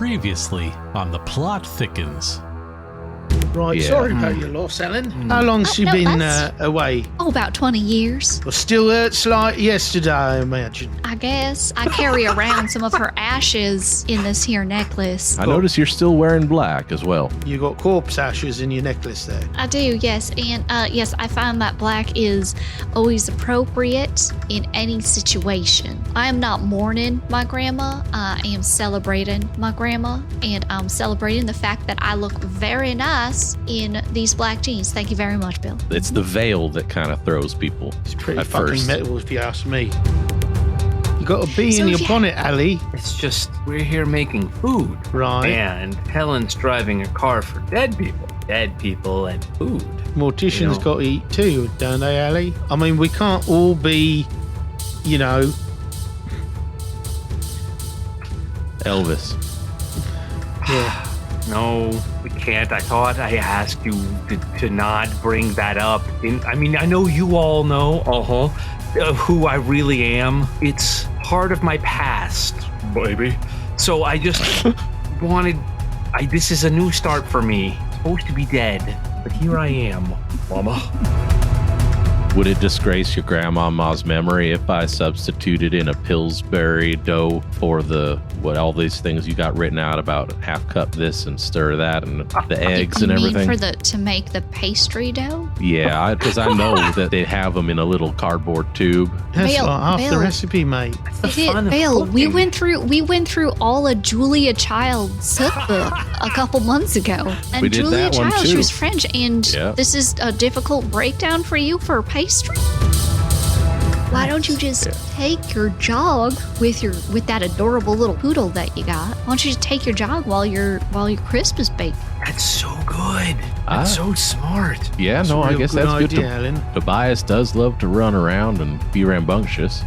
Previously on The Plot Thickens. Right, Yeah. sorry about your loss, Helen. How long's she no, been that's- away? Oh, about 20 years. Well, still hurts like yesterday, I imagine. I guess I carry around some of her ashes in this here necklace. I notice you're still wearing black as well. You got corpse ashes in your necklace there. I do, yes. And yes, I find that black is always appropriate in any situation. I am not mourning my grandma. I am celebrating my grandma. And I'm celebrating the fact that I look very nice in these black jeans. Thank you very much, Bill. It's the veil that kind of throws people. It's pretty At fucking first. metal, if you ask me. You got a bee So in your if you- bonnet, Ali. It's just, we're here making food. Right. And Helen's driving a car for dead people. Dead people and food. Morticians You know. got to eat too, don't they, Ali? I mean, we can't all be, you know... Elvis. Yeah. No, we can't. I thought I asked you to not bring that up. I mean, I know you all know, who I really am. It's part of my past, baby. So I just wanted... this is a new start for me. Supposed to be dead, but here I am, Mama. Would it disgrace your grandmama's memory if I substituted in a Pillsbury dough for all these things you got written out about half cup this and stir that and the eggs and You everything? mean to make the pastry dough? Yeah, because I know that they have them in a little cardboard tube. That's Bill, like half the Bill. recipe, mate. The fun of Bill, we cooking. went through all of Julia Child's cookbook a couple months ago. And We did Julia that one, Child, too. she was French, and Yeah. this is a difficult breakdown for you for pastry? Why don't you just take your jog with that adorable little poodle that you got? Why don't you just take your jog while your crisp is baked? That's so good. That's so smart. Yeah, That's no, a I real guess good that's good. idea, Helen. Tobias does love to run around and be rambunctious.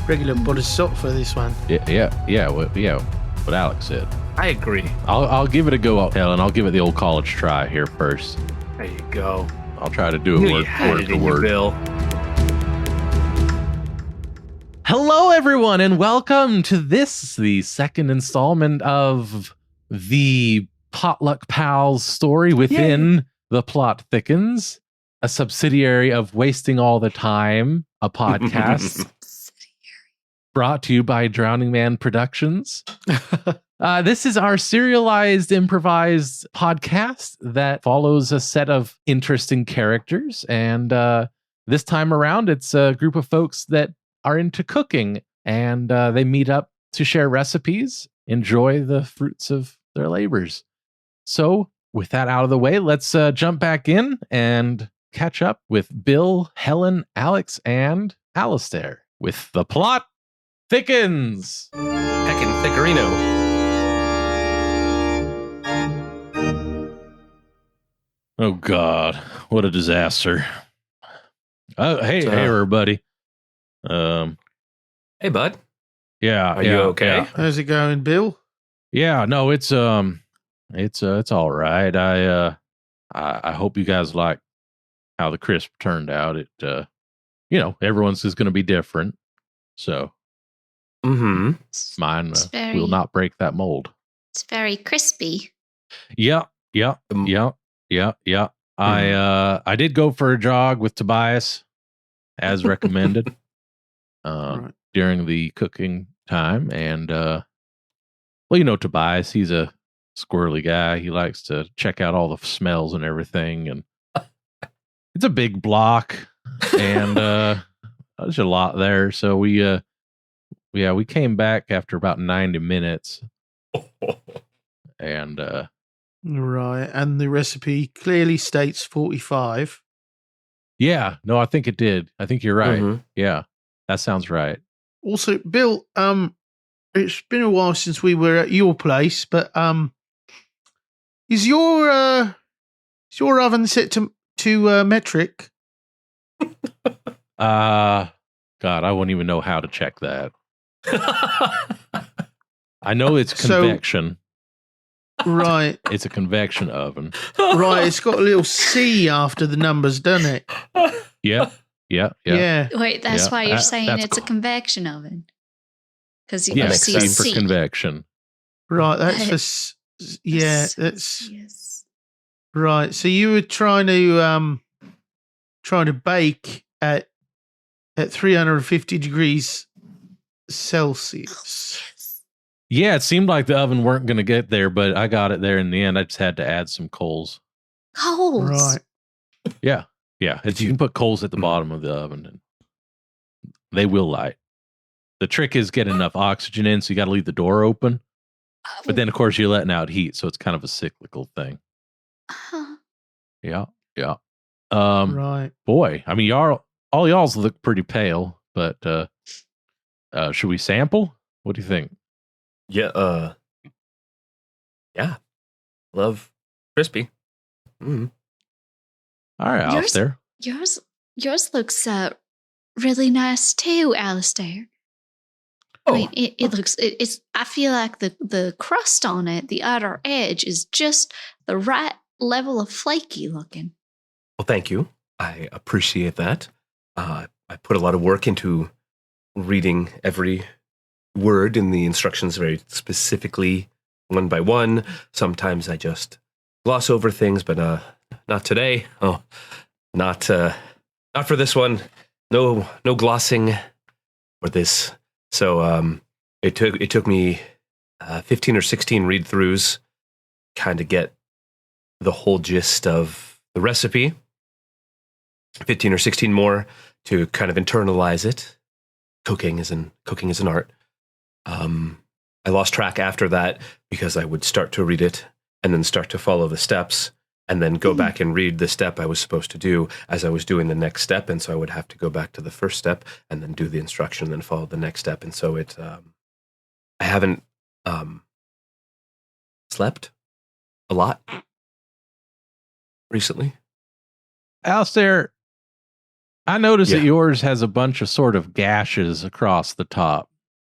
Regular body salt for this one. Yeah, what Alex said. I agree. I'll give it a go, Helen. I'll give it the old college try here first. There you go. I'll try to do Knew it you word had it for in your word. bill. Hello, everyone, and welcome to the second installment of the Potluck Pals story within The Plot Thickens, a subsidiary of Wasting All the Time, a podcast brought to you by Drowning Man Productions. This is our serialized, improvised podcast that follows a set of interesting characters. And this time around, it's a group of folks that are into cooking, and they meet up to share recipes, enjoy the fruits of their labors. So with that out of the way, let's jump back in and catch up with Bill, Helen, Alex, and Alistair with The Plot Thickens. Heckin' Thickerino. Oh God, what a disaster. Hey, everybody. Hey, bud. Yeah. Are you okay? How's it going, Bill? Yeah, no, it's all right. I hope you guys like how the crisp turned out. It everyone's is going to be different. So Mm-hmm. mine It's will not break that mold. It's very crispy. Yeah. I did go for a jog with Tobias as recommended Right. during the cooking time, and Tobias, he's a squirrely guy. He likes to check out all the smells and everything, and it's a big block, and there's a lot there. So we came back after about 90 minutes, and Right, and the recipe clearly states 45. yeah, no, I think it did. I think you're right. Mhm. Yeah, that sounds right. Also, Bill, it's been a while since we were at your place, but is your oven set to metric? God, I wouldn't even know how to check that. I know it's So- convection. Right, It's a convection oven. right. It's got a little C after the numbers, doesn't it? Yeah. Yeah. Wait, that's Yeah, why you're that- saying that's it's a convection oven. Because Yeah, makes C sense. for convection. Right, that's that's Yes. right. So you were trying to bake at 350 degrees Celsius. Yes. Yeah, it seemed like the oven weren't going to get there, but I got it there in the end. I just had to add some coals. Coals. Right. Yeah. You can put coals at the bottom of the oven and they will light. The trick is getting enough oxygen in, so you got to leave the door open. But then, of course, you're letting out heat, so it's kind of a cyclical thing. Huh. Yeah. Right. Boy, I mean, all y'all's look pretty pale, but should we sample? What do you think? Yeah. Yeah. Love crispy. Mm. All right, Alistair. Yours looks really nice too, Alistair. I mean, it looks. It's. I feel like the crust on it, the outer edge, is just the right level of flaky looking. Well, thank you. I appreciate that. I put a lot of work into reading every word in the instructions very specifically, one by one. Sometimes I just gloss over things, but not today. Oh, not for this one. No glossing for this. So it took me 15 or 16 read throughs, kind of get the whole gist of the recipe. 15 or 16 more to kind of internalize it. Cooking is an art. I lost track after that because I would start to read it and then start to follow the steps and then go back and read the step I was supposed to do as I was doing the next step. And so I would have to go back to the first step and then do the instruction and then follow the next step. And so I haven't slept a lot recently. Alistair, I noticed that yours has a bunch of sort of gashes across the top.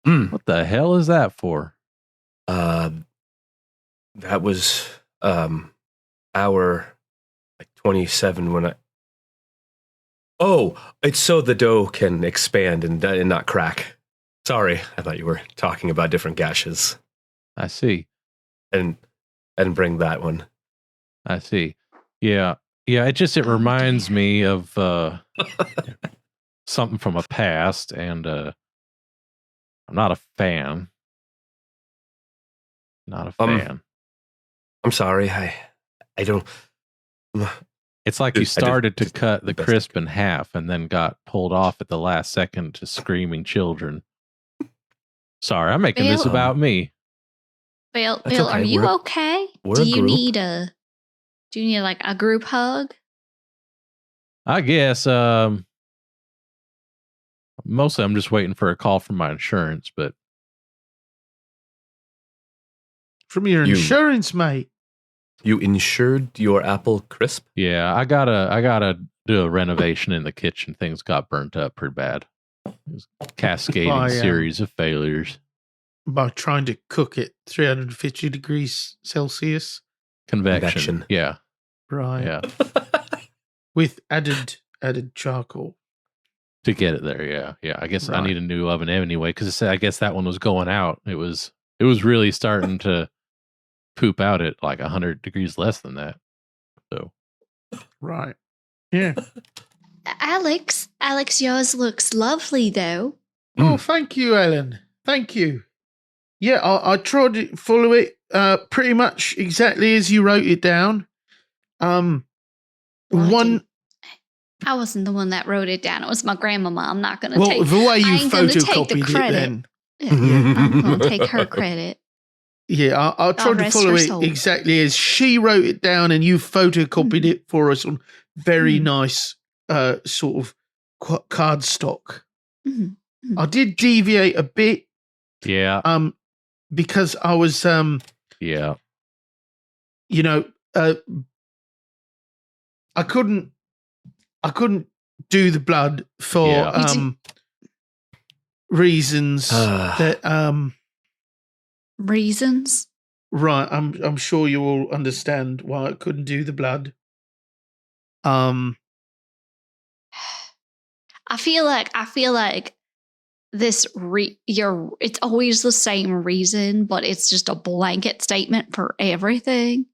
What the hell is that for? That was hour 27 when it's so the dough can expand and not crack. Sorry, I thought you were talking about different gashes. I see. And bring that one. I see. Yeah. It reminds me of something from a past, and I'm not a fan. Not a fan. I'm sorry. I don't. It's like you started to cut the crisp in half and then got pulled off at the last second to screaming children. Sorry, I'm making this about me. Bill, okay. are you okay? Do you need like a group hug? I guess mostly I'm just waiting for a call from my insurance, but from your insurance, mate. You insured your apple crisp? Yeah, I gotta do a renovation in the kitchen. Things got burnt up pretty bad. It was a cascading series of failures. By trying to cook it 350 degrees Celsius. Convection. Yeah. Right. Yeah. With added charcoal. To get it there, yeah. I guess I need a new oven anyway, because I guess that one was going out. It was really starting to poop out at like 100 degrees less than that. So. Right. Yeah. Alex, yours looks lovely though. Oh, thank you, Hellen. Thank you. Yeah, I tried to follow it pretty much exactly as you wrote it down. I wasn't the one that wrote it down. It was my grandmama. I'm not going to take the way you photocopied it then. Yeah, I'm going to take her credit. Yeah, I tried to follow it exactly as she wrote it down, and you photocopied it for us on very nice sort of cardstock. Mm-hmm. I did deviate a bit. Yeah. Because I was I couldn't do the blood for reasons that reasons. Right, I'm sure you all understand why I couldn't do the blood. I feel like it's always the same reason, but it's just a blanket statement for everything.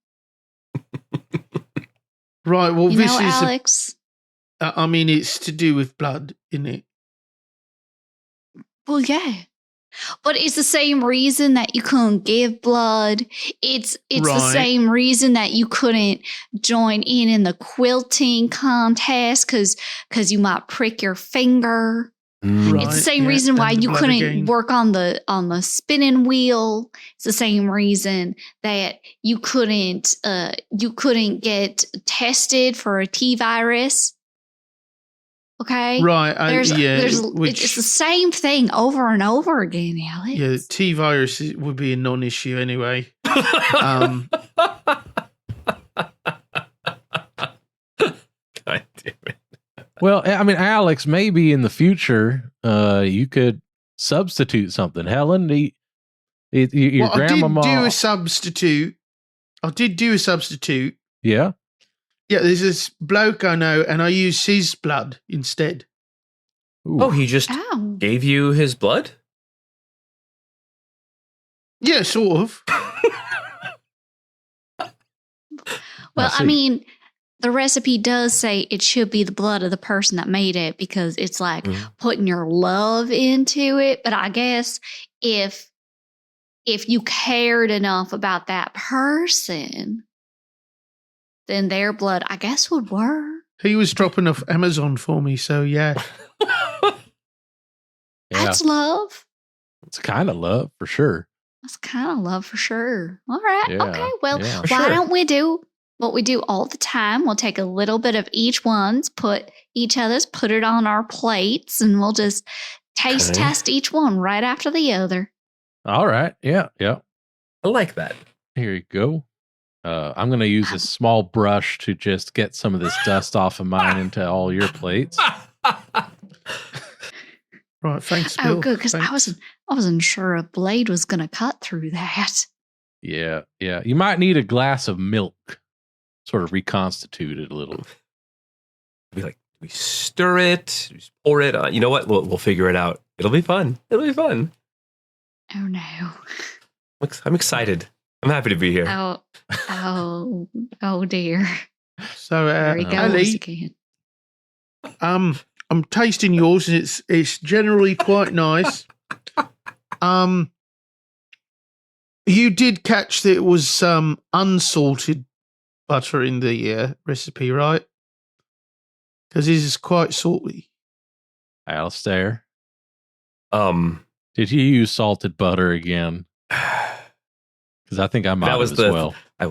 Right. Well, You this know, is. Alex? I mean, it's to do with blood, isn't it? Well, yeah. But it's the same reason that you couldn't give blood. It's the Right. same reason that you couldn't join in the quilting contest because you might prick your finger. Right. It's the same yeah, reason why and you blood couldn't again. work on the spinning wheel. It's the same reason that you couldn't get tested for a T virus. Okay, Right. it's the same thing over and over again, Alex. Yeah, T virus would be a non-issue anyway. God damn it. Well, I mean, Alex, maybe in the future, you could substitute something. Helen, your Well, grandmama. I did do a substitute. Yeah. Yeah, there's this bloke I know, and I use his blood instead. Ooh. Oh, he just Oh, gave you his blood? Yeah, sort of. well, see. I mean, the recipe does say it should be the blood of the person that made it because it's like putting your love into it. But I guess if you cared enough about that person, then their blood, I guess, would work. He was dropping off Amazon for me, so yeah. Yeah. That's love. It's kind of love for sure. That's kind of love for sure. All right. Yeah, Okay. Well, yeah. why Sure. don't we do what we do all the time? We'll take a little bit of each one's, put it on our plates, and we'll just taste Okay. test each one right after the other. All right. Yeah. Yeah. I like that. Here you go. I'm going to use a small brush to just get some of this dust off of mine into all your plates. Right, thanks, Bill. Oh, good, because I Thanks. wasn't sure a blade was going to cut through that. Yeah. Yeah. You might need a glass of milk, sort of reconstitute it a little. Be like, we stir it, we just pour it on. You know what? We'll figure it out. It'll be fun. It'll be fun. Oh no! I'm excited. I'm happy to be here. Oh dear! So, There he goes Ali, again. I'm tasting yours, and it's generally quite nice. You did catch that it was unsalted butter in the recipe, right? Because this is quite salty. Alistair, Um, did you use salted butter again? Because I think I might That have was as the- well. I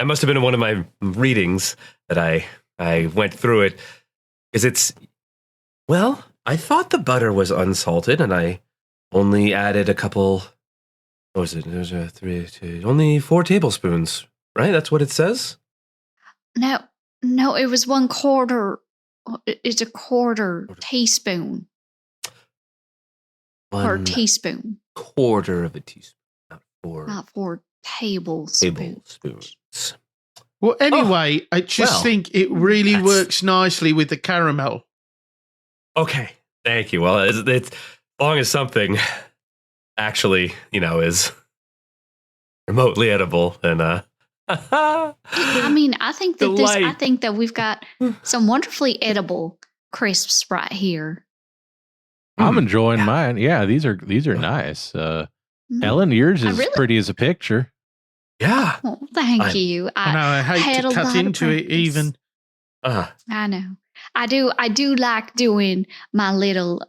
must have been in one of my readings that I went through it. I thought the butter was unsalted, and I only added a couple. What was it? There's only 4 tablespoons, right? That's what it says. No, it was 1/4. It's a quarter teaspoon or 1 teaspoon, quarter of a teaspoon, not 4 not 4 tablespoons. tablespoons. Well, anyway, I just well, think it really that's- works nicely with the caramel. Okay, thank you. Well, it's as long as something actually, is remotely edible, and I mean, I think that Delight. we've got some wonderfully edible crisps right here. I'm enjoying yeah. mine. Yeah, these are nice. Helen, yours I is really- pretty as a picture. yeah. Well, thank I- you. And I had hate a to cut lot of into it practice. even. I know. I do like doing my little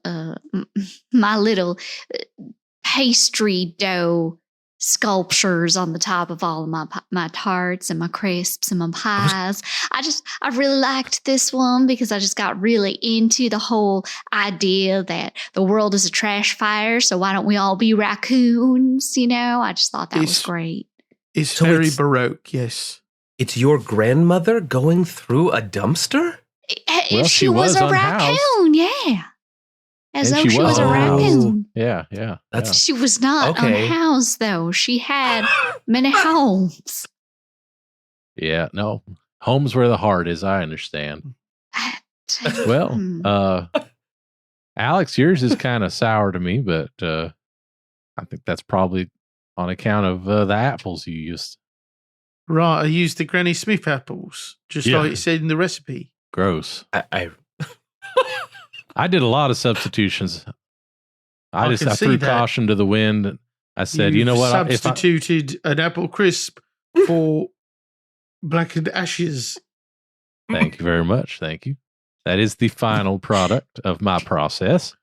pastry dough sculptures on the top of all of my tarts and my crisps and my pies. I really liked this one because I just got really into the whole idea that the world is a trash fire, so why don't we all be raccoons? I just thought that was It's- great. It's So very it's- Baroque, yes. It's your grandmother going through a dumpster? Well, If she she was was a unhoused. raccoon, yeah. As And though she she was a was raccoon. Yeah. That's- She was not Okay. unhoused, though. She had many homes. Yeah. No, home's where the heart is. I understand. Well, Hmm. Alex, yours is kind of sour to me, but I think that's probably on account of the apples you used. Right, I used the Granny Smith apples, just Yeah. like it said in the recipe. Gross. I I did a lot of substitutions. I can see threw that. caution to the wind. I said, you know what? Substituted an apple crisp for blackened ashes. Thank you very much. Thank you. That is the final product of my process.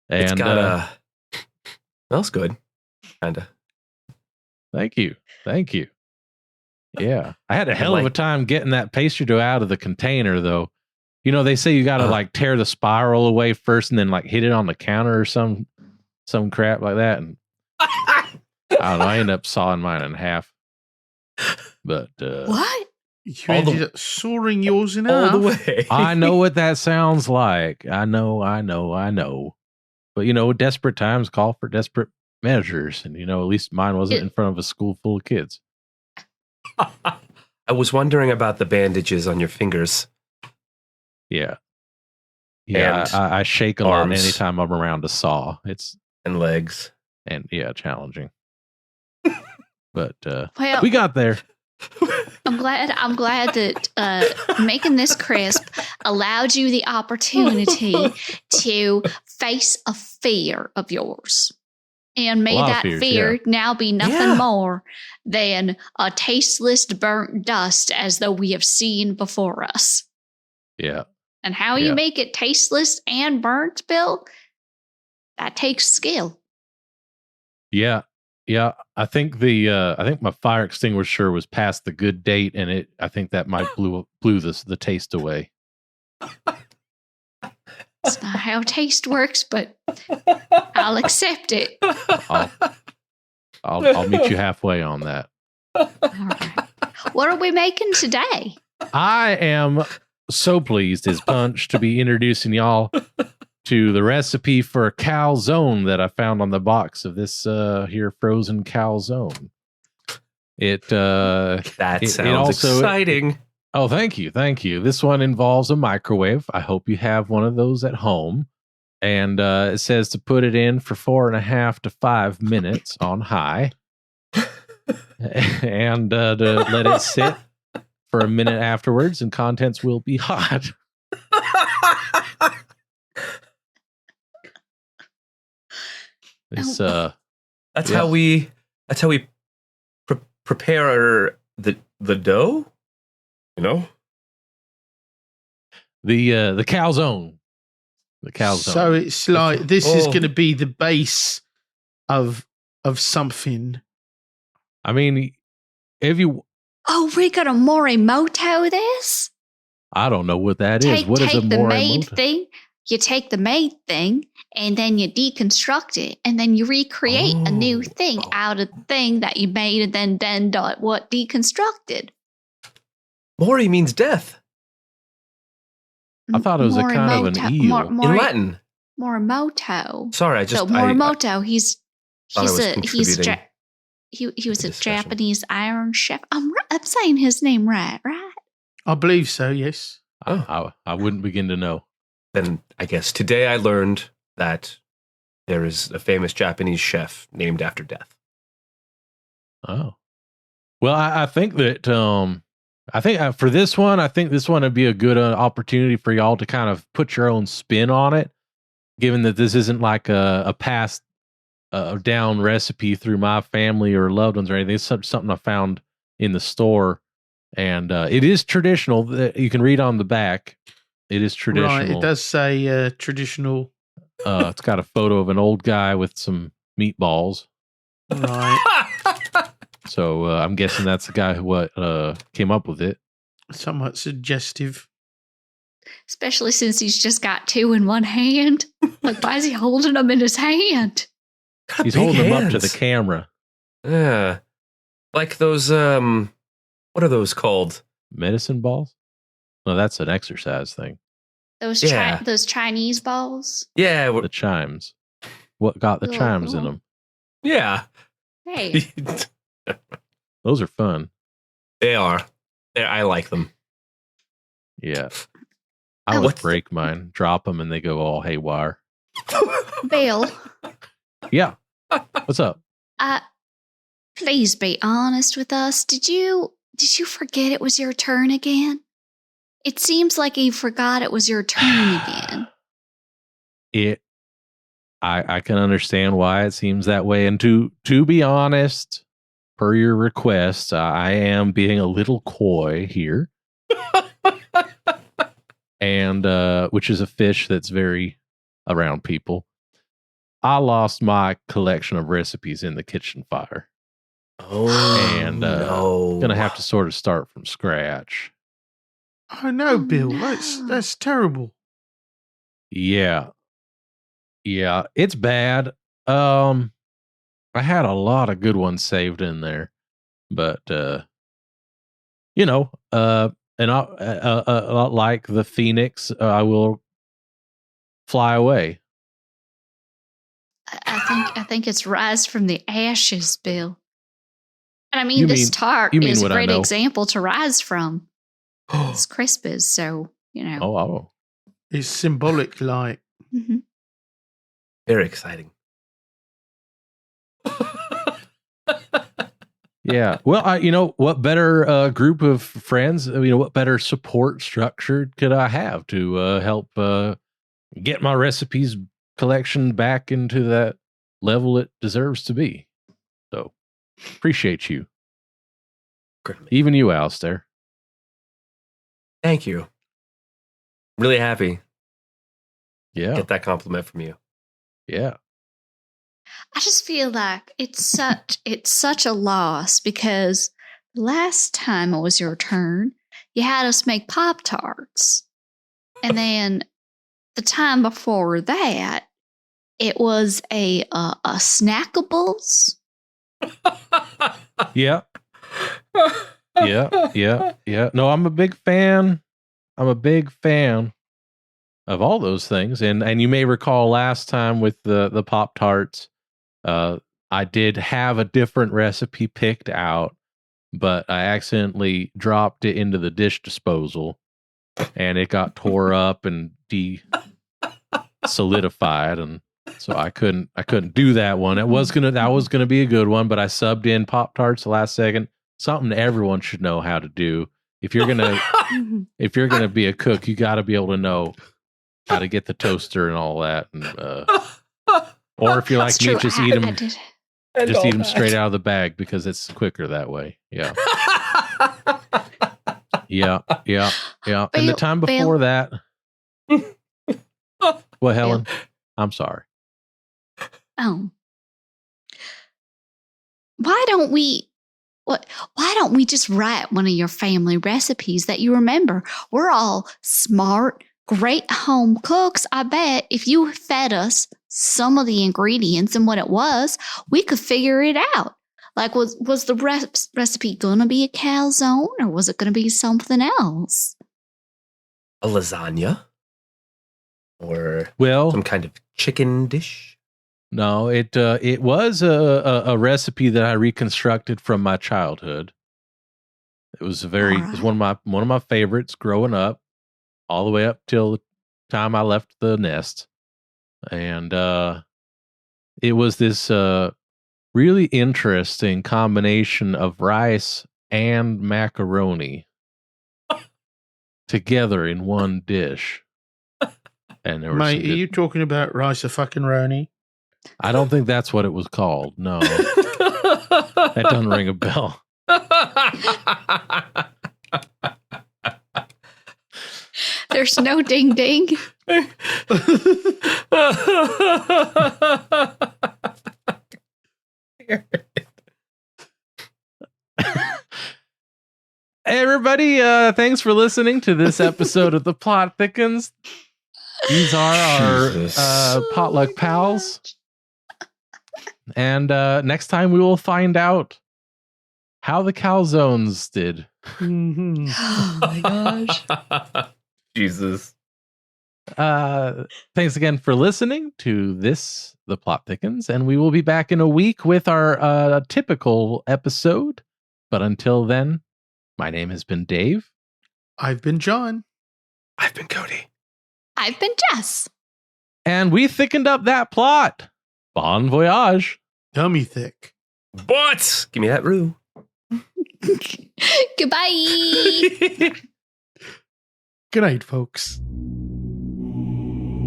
And it's got smells good, kind of. Thank you. Thank you. Yeah. I had a hell of a time getting that pastry dough out of the container, though. You know, they say you got to like tear the spiral away first and then like hit it on the counter or some crap like that. And I don't know. I ended up sawing mine in half. But What? You ended up sawing yours in half. All the way. I know what that sounds like. I know. But, you know, desperate times call for desperate measures. And, you know, at least mine wasn't in front of a school full of kids. I was wondering about the bandages on your fingers. Yeah. Yeah, I shake a lot anytime I'm around a saw. And legs. And yeah, challenging. But Well, we got there. I'm glad that making this crisp allowed you the opportunity to face a fear of yours. And made that fear now be nothing more than a tasteless burnt dust as though we have seen before us. Yeah. And how you make it tasteless and burnt, Bill, that takes skill. Yeah. Yeah. I think my fire extinguisher was past the good date, and I think that might blew the taste away. It's not how taste works, but I'll accept it. I'll meet you halfway on that. All right. What are we making today? I am so pleased as punch to be introducing y'all to the recipe for a calzone that I found on the box of this here frozen calzone. That sounds exciting. Oh, thank you. This one involves a microwave. I hope you have one of those at home. And it says to put it in for 4.5 to 5 minutes on high. And to let it sit for a minute afterwards, and contents will be hot. That's how we prepare the dough. You know, the calzone. The calzone. So it's like this is going to be the base of something. I mean, if you. Oh, we're going to Morimoto this? I don't know what that is. What is a the made Morimoto? thing? You take the made thing and then you deconstruct it and then you recreate a new thing out of the thing that you made and then what deconstructed. Mori means death. I thought it was a kind of an eel. In Latin. Morimoto. Sorry, I just... So Morimoto, he was a discussion. Japanese iron chef. I'm saying his name right? I believe so, yes. I wouldn't begin to know. Then I guess today I learned that there is a famous Japanese chef named after death. Oh. Well, I think that... for this one, I think this one would be a good opportunity for y'all to kind of put your own spin on it, given that this isn't like a passed down recipe through my family or loved ones or anything. It's something I found in the store, and it is traditional. You can read on the back. It is traditional. Right, it does say traditional. It's got a photo of an old guy with some meatballs. Right. So I'm guessing that's the guy who came up with it. Somewhat suggestive. Especially since he's just got two in one hand. Like, why is he holding them in his hand? He's holding them up to the camera. Yeah. Like those, what are those called? Medicine balls? No, that's an exercise thing. Those Chinese balls? Yeah. The chimes. What got the chimes in them? Yeah. Hey. Those are fun. They are. I like them. Yeah. I Oh. would break mine, drop them, and they go all haywire. Bill, Yeah. What's up? please be honest with us. Did you forget it was your turn again? It seems like you forgot it was your turn again. I can understand why it seems that way. And to be honest, per your request, I am being a little coy here. And which is a fish that's very around people. I lost my collection of recipes in the kitchen fire. Oh, And no. gonna have to sort of start from scratch. Oh no, Oh, Bill. no. That's terrible. Yeah, it's bad. I had a lot of good ones saved in there, but and I like the phoenix, I will fly away. I think it's rise from the ashes, Bill. And I mean, You this mean- tart you mean is a what I great know. example to rise from. It's crispers, so Oh. It's symbolic, like. Mhm. Very exciting. Yeah. Well, what better group of friends, what better support structure could I have to help get my recipes collection back into that level it deserves to be? So, appreciate you. Certainly. Even you, Alistair. Thank you. Really happy to Yeah. get that compliment from you. Yeah. I just feel like it's such a loss because last time it was your turn, you had us make Pop-Tarts. And then the time before that, it was a Snackables. Yeah. Yeah. No, I'm a big fan. Of all those things. And you may recall last time with the Pop-Tarts, I did have a different recipe picked out, but I accidentally dropped it into the dish disposal and it got tore up and solidified, and so I couldn't do that one. That was gonna be a good one, but I subbed in Pop-Tarts the last second. Something everyone should know how to do. If you're gonna be a cook, you got to be able to know how to get the toaster and all that. And or if you're like It's me, true. just I eat them. did. Just eat them straight out of the bag because it's quicker that way. Yeah. Yeah. And the time before that. Well, Helen, I'm sorry. Why don't we just write one of your family recipes that you remember? We're all smart, great home cooks. I bet if you fed us some of the ingredients and what it was, we could figure it out. Like, was the recipe gonna be a calzone or was it gonna be something else? A lasagna? Or Well, some kind of chicken dish? no, it was a recipe that I reconstructed from my childhood. It was it was one of my favorites growing up, all the way up till the time I left the nest. And it was this really interesting combination of rice and macaroni together in one dish. And there was Mate, are you talking about rice a fucking roni? I don't think that's what it was called. No, that doesn't ring a bell. There's no ding ding. Hey everybody, thanks for listening to this episode of The Plot Thickens. These are our potluck pals. And next time we will find out how the calzones did. Mm-hmm. Oh my gosh. Jesus. Thanks again for listening to this, The Plot Thickens, and we will be back in a week with our typical episode. But until then, my name has been Dave. I've been John. I've been Cody. I've been Jess. And we thickened up that plot. Bon voyage. Tummy thick. But give me that roux. Goodbye. Good night, folks.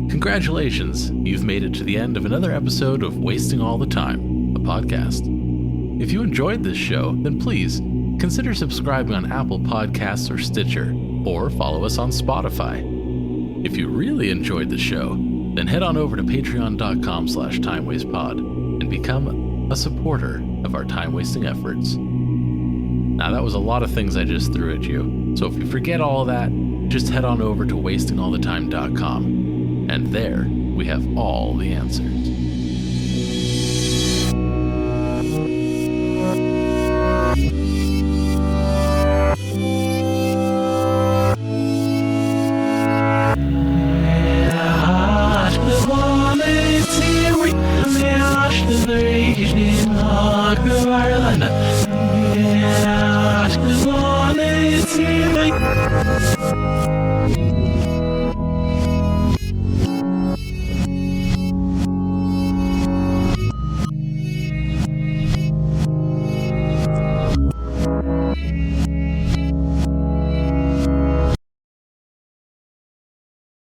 Congratulations, you've made it to the end of another episode of Wasting All the Time, a podcast. If you enjoyed this show, then please consider subscribing on Apple Podcasts or Stitcher, or follow us on Spotify. If you really enjoyed the show, then head on over to patreon.com/timewastepod and become a supporter of our time-wasting efforts. Now, that was a lot of things I just threw at you, so if you forget all of that, just head on over to wastingallthetime.com, and there we have all the answers. Yeah,